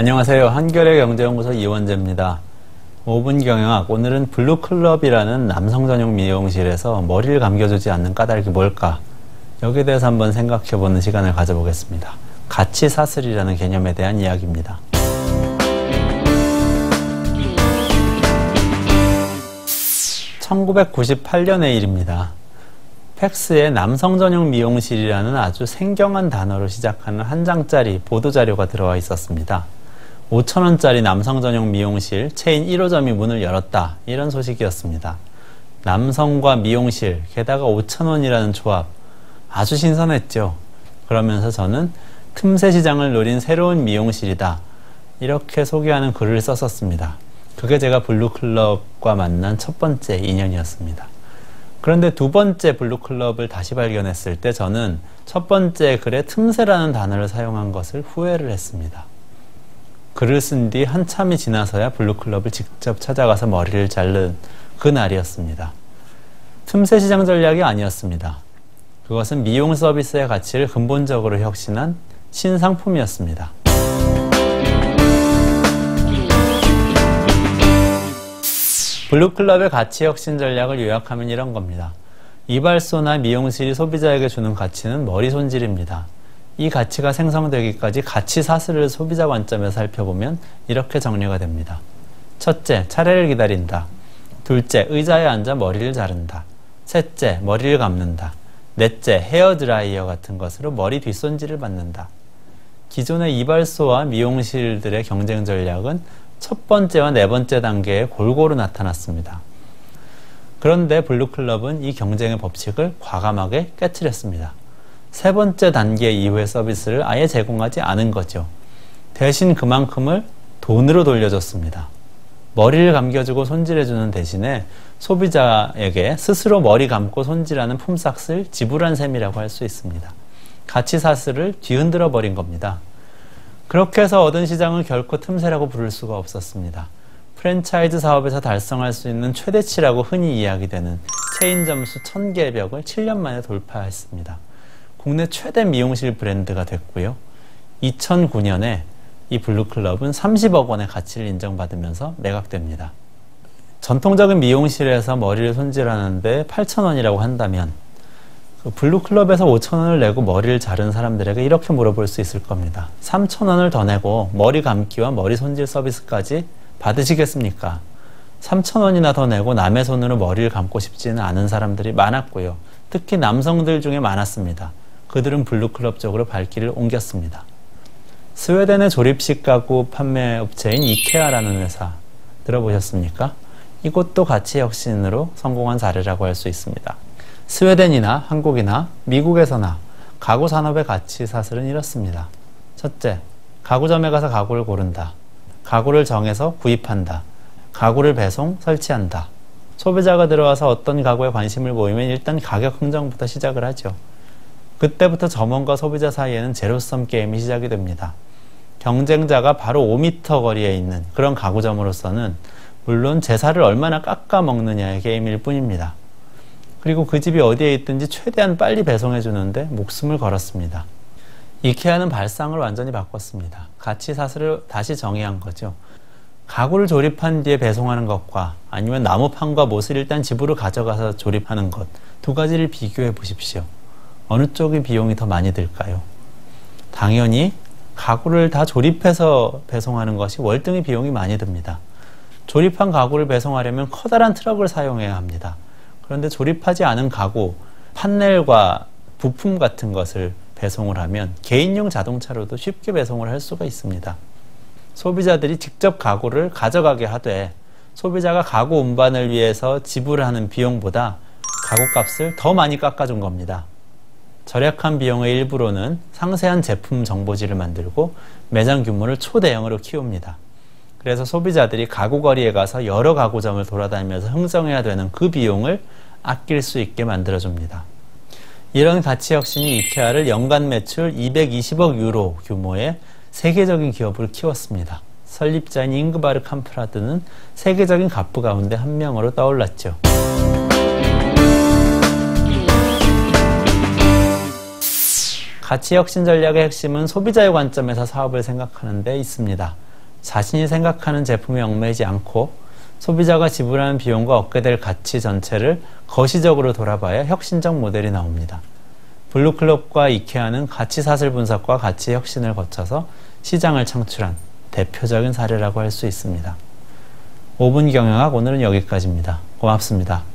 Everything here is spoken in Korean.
안녕하세요. 한겨레 경제연구소 이원재입니다. 5분 경영학, 오늘은 블루클럽이라는 남성 전용 미용실에서 머리를 감겨주지 않는 까닭이 뭘까? 여기에 대해서 한번 생각해보는 시간을 가져보겠습니다. 가치 사슬이라는 개념에 대한 이야기입니다. (1998년의) 일입니다. 팩스에 남성 전용 미용실이라는 아주 생경한 단어로 시작하는 한 장짜리 보도자료가 들어와 있었습니다. 5,000원짜리 남성 전용 미용실 체인 1호점이 문을 열었다, 이런 소식이었습니다. 남성과 미용실, 게다가 5,000원이라는 조합, 아주 신선했죠. 그러면서 저는 틈새 시장을 노린 새로운 미용실이다, 이렇게 소개하는 글을 썼었습니다. 그게 제가 블루클럽과 만난 첫 번째 인연이었습니다. 그런데 두 번째 블루클럽을 다시 발견했을 때 저는 첫 번째 글에 틈새라는 단어를 사용한 것을 후회를 했습니다. 글을 쓴 뒤 한참이 지나서야 블루클럽을 직접 찾아가서 머리를 자른 그날이었습니다. 틈새 시장 전략이 아니었습니다. 그것은 미용 서비스의 가치를 근본적으로 혁신한 신상품이었습니다. 블루클럽의 가치 혁신 전략을 요약하면 이런 겁니다. 이발소나 미용실이 소비자에게 주는 가치는 머리 손질입니다. 이 가치가 생성되기까지 가치 사슬을 소비자 관점에서 살펴보면 이렇게 정리가 됩니다. 첫째, 차례를 기다린다. 둘째, 의자에 앉아 머리를 자른다. 셋째, 머리를 감는다. 넷째, 헤어드라이어 같은 것으로 머리 뒷손질을 받는다. 기존의 이발소와 미용실들의 경쟁 전략은 첫 번째와 네 번째 단계에 골고루 나타났습니다. 그런데 블루클럽은 이 경쟁의 법칙을 과감하게 깨트렸습니다. 세 번째 단계 이후의 서비스를 아예 제공하지 않은 거죠. 대신 그만큼을 돈으로 돌려줬습니다. 머리를 감겨주고 손질해주는 대신에 소비자에게 스스로 머리 감고 손질하는 품삯을 지불한 셈이라고 할 수 있습니다. 가치 사슬을 뒤흔들어 버린 겁니다. 그렇게 해서 얻은 시장을 결코 틈새라고 부를 수가 없었습니다. 프랜차이즈 사업에서 달성할 수 있는 최대치라고 흔히 이야기되는 체인 점수 1000개의 벽을 7년 만에 돌파했습니다. 국내 최대 미용실 브랜드가 됐고요. 2009년에 이 블루클럽은 30억 원의 가치를 인정받으면서 매각됩니다. 전통적인 미용실에서 머리를 손질하는데 8,000원이라고 한다면 블루클럽에서 5,000원을 내고 머리를 자른 사람들에게 이렇게 물어볼 수 있을 겁니다. 3,000원을 더 내고 머리 감기와 머리 손질 서비스까지 받으시겠습니까? 3,000원이나 더 내고 남의 손으로 머리를 감고 싶지는 않은 사람들이 많았고요. 특히 남성들 중에 많았습니다. 그들은 블루클럽 쪽으로 발길을 옮겼습니다. 스웨덴의 조립식 가구 판매 업체인 이케아라는 회사 들어보셨습니까? 이것도 가치 혁신으로 성공한 사례라고 할 수 있습니다. 스웨덴이나 한국이나 미국에서나 가구 산업의 가치 사슬은 이렇습니다. 첫째, 가구점에 가서 가구를 고른다. 가구를 정해서 구입한다. 가구를 배송, 설치한다. 소비자가 들어와서 어떤 가구에 관심을 보이면 일단 가격 흥정부터 시작을 하죠. 그때부터 점원과 소비자 사이에는 제로섬 게임이 시작이 됩니다. 경쟁자가 바로 5m 거리에 있는 그런 가구점으로서는 물론 제사를 얼마나 깎아먹느냐의 게임일 뿐입니다. 그리고 그 집이 어디에 있든지 최대한 빨리 배송해 주는데 목숨을 걸었습니다. 이케아는 발상을 완전히 바꿨습니다. 가치 사슬을 다시 정의한 거죠. 가구를 조립한 뒤에 배송하는 것과 아니면 나무판과 못을 일단 집으로 가져가서 조립하는 것, 두 가지를 비교해 보십시오. 어느 쪽이 비용이 더 많이 들까요? 당연히 가구를 다 조립해서 배송하는 것이 월등히 비용이 많이 듭니다. 조립한 가구를 배송하려면 커다란 트럭을 사용해야 합니다. 그런데 조립하지 않은 가구, 판넬과 부품 같은 것을 배송을 하면 개인용 자동차로도 쉽게 배송을 할 수가 있습니다. 소비자들이 직접 가구를 가져가게 하되 소비자가 가구 운반을 위해서 지불하는 비용보다 가구값을 더 많이 깎아준 겁니다. 절약한 비용의 일부로는 상세한 제품 정보지를 만들고 매장 규모를 초대형으로 키웁니다. 그래서 소비자들이 가구거리에 가서 여러 가구점을 돌아다니면서 흥정해야 되는 그 비용을 아낄 수 있게 만들어줍니다. 이런 가치 혁신이 이케아를 연간 매출 220억 유로 규모의 세계적인 기업으로 키웠습니다. 설립자인 잉그바르 캄프라드는 세계적인 갑부 가운데 한 명으로 떠올랐죠. 가치 혁신 전략의 핵심은 소비자의 관점에서 사업을 생각하는 데 있습니다. 자신이 생각하는 제품에 얽매이지 않고 소비자가 지불하는 비용과 얻게 될 가치 전체를 거시적으로 돌아봐야 혁신적 모델이 나옵니다. 블루클럽과 이케아는 가치사슬 분석과 가치 혁신을 거쳐서 시장을 창출한 대표적인 사례라고 할 수 있습니다. 5분 경영학 오늘은 여기까지입니다. 고맙습니다.